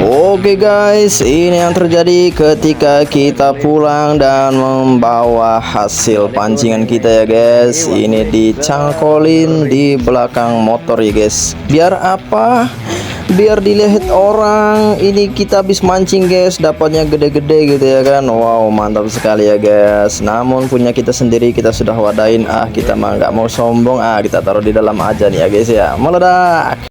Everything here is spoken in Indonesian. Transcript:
Oke guys, ini yang terjadi ketika kita pulang dan membawa hasil pancingan kita ya guys. Ini dicangkolin di belakang motor ya guys. Biar apa? Biar dilihat orang ini kita habis mancing guys, dapatnya gede-gede gitu ya kan. Wow, mantap sekali ya guys. Namun punya kita sendiri kita sudah wadain, kita mah nggak mau sombong, kita taruh di dalam aja nih ya guys ya. Meledak.